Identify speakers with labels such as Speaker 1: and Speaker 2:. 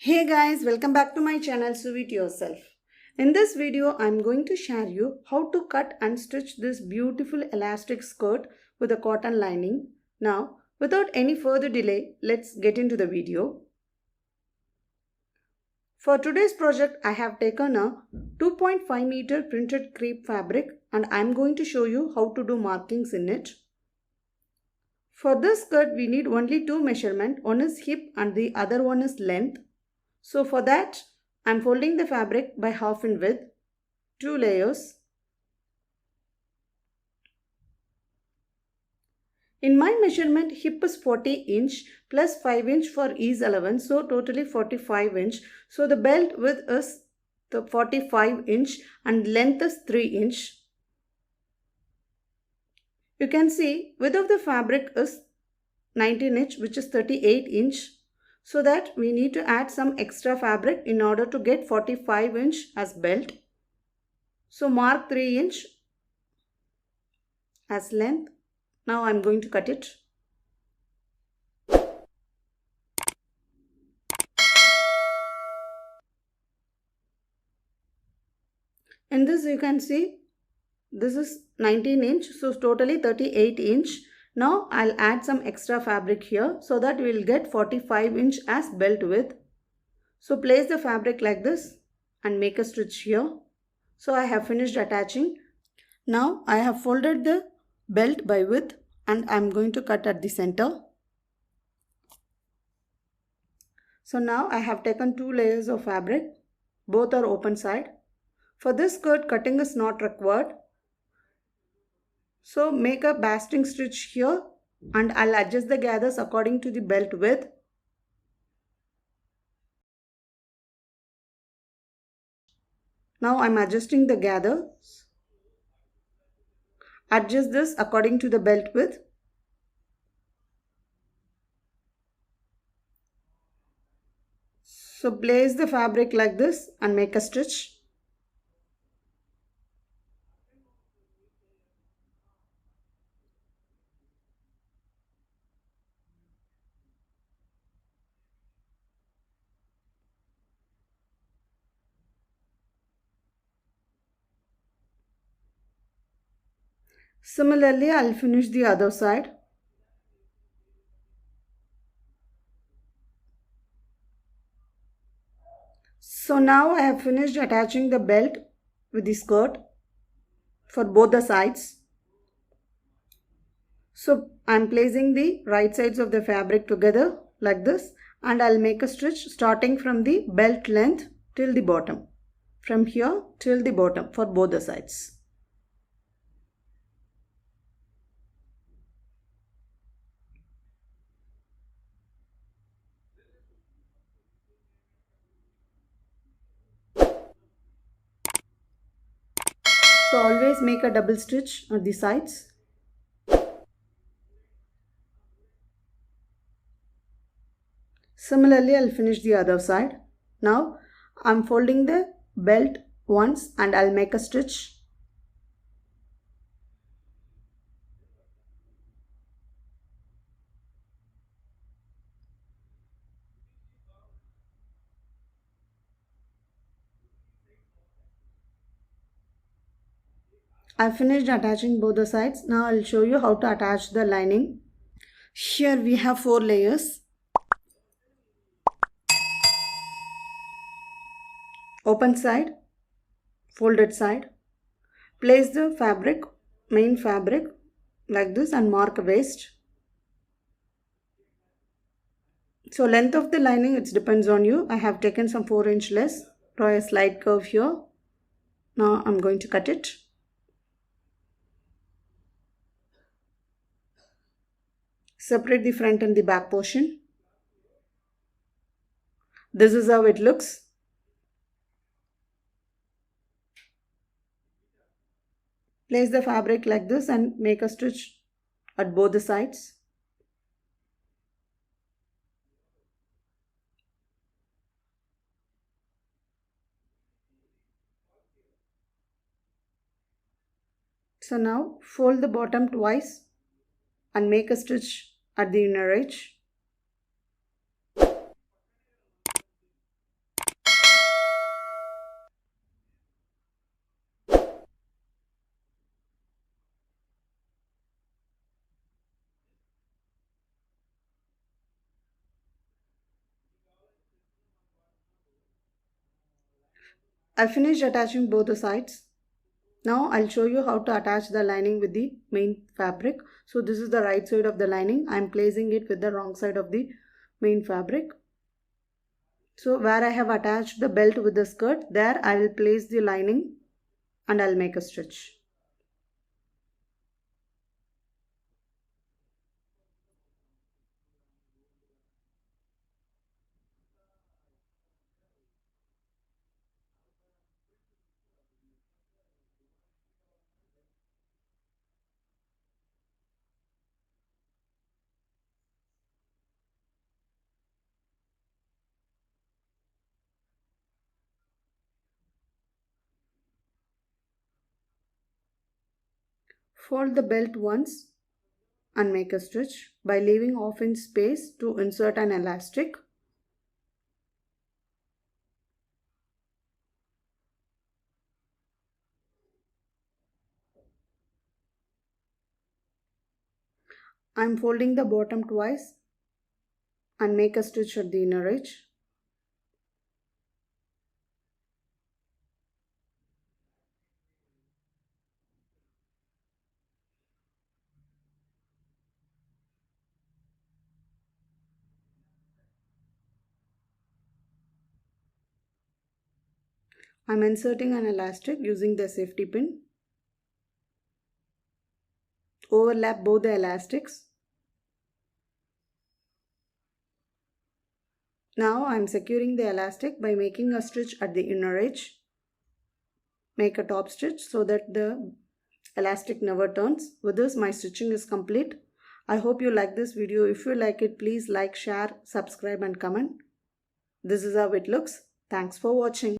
Speaker 1: Hey guys, welcome back to my channel Sew It Yourself. In this video, I'm going to share you how to cut and stitch this beautiful elastic skirt with a cotton lining. Now, without any further delay, let's get into the video. For today's project, I have taken a 2.5 meter printed crepe fabric and I'm going to show you how to do markings in it. For this skirt, we need only two measurements. One is hip and the other one is length. So for that, I am folding the fabric by half in width, 2 layers. In my measurement, hip is 40 inch plus 5 inch for ease allowance, so totally 45 inch. So the belt width is the 45 inch and length is 3 inch. You can see width of the fabric is 19 inch, which is 38 inch. So that we need to add some extra fabric in order to get 45 inch as belt. So mark 3 inch as length. Now I am going to cut it. In this you can see this is 19 inch, so totally 38 inch. Now I'll add some extra fabric here so that we will get 45 inch as belt width. So place the fabric like this and make a stitch here. So I have finished attaching. Now I have folded the belt by width and I'm going to cut at the center. So now I have taken 2 layers of fabric. Both are open side. For this skirt, cutting is not required. So make a basting stitch here and I'll adjust the gathers according to the belt width. Now I'm adjusting the gathers. Adjust this according to the belt width. So place the fabric like this and make a stitch. Similarly, I'll finish the other side. So now I have finished attaching the belt with the skirt for both the sides. So I'm placing the right sides of the fabric together like this and I'll make a stitch starting from the belt length till the bottom. From here till the bottom for both the sides. So always make a double stitch on the sides. Similarly, I'll finish the other side. Now I'm folding the belt once and I'll make a stitch. I finished attaching both the sides. Now I'll show you how to attach the lining. Here we have 4 layers. Open side, folded side. Place the fabric, main fabric like this and mark waist. So length of the lining, it depends on you. I have taken some 4 inch less. Draw a slight curve here. Now I'm going to cut it. Separate the front and the back portion. This is how it looks. Place the fabric like this and make a stitch at both the sides. So now fold the bottom twice and make a stitch at the inner edge. I finished attaching both the sides. Now I'll show you how to attach the lining with the main fabric. So this is the right side of the lining. I'm placing it with the wrong side of the main fabric. So where I have attached the belt with the skirt, there I will place the lining and I'll make a stitch. Fold the belt once and make a stitch by leaving half-inch space to insert an elastic. I am folding the bottom twice and make a stitch at the inner edge. I am inserting an elastic using the safety pin. Overlap both the elastics. Now I am securing the elastic by making a stitch at the inner edge. Make a top stitch so that the elastic never turns. With this, my stitching is complete. I hope you like this video. If you like it, please like, share, subscribe and comment. This is how it looks. Thanks for watching.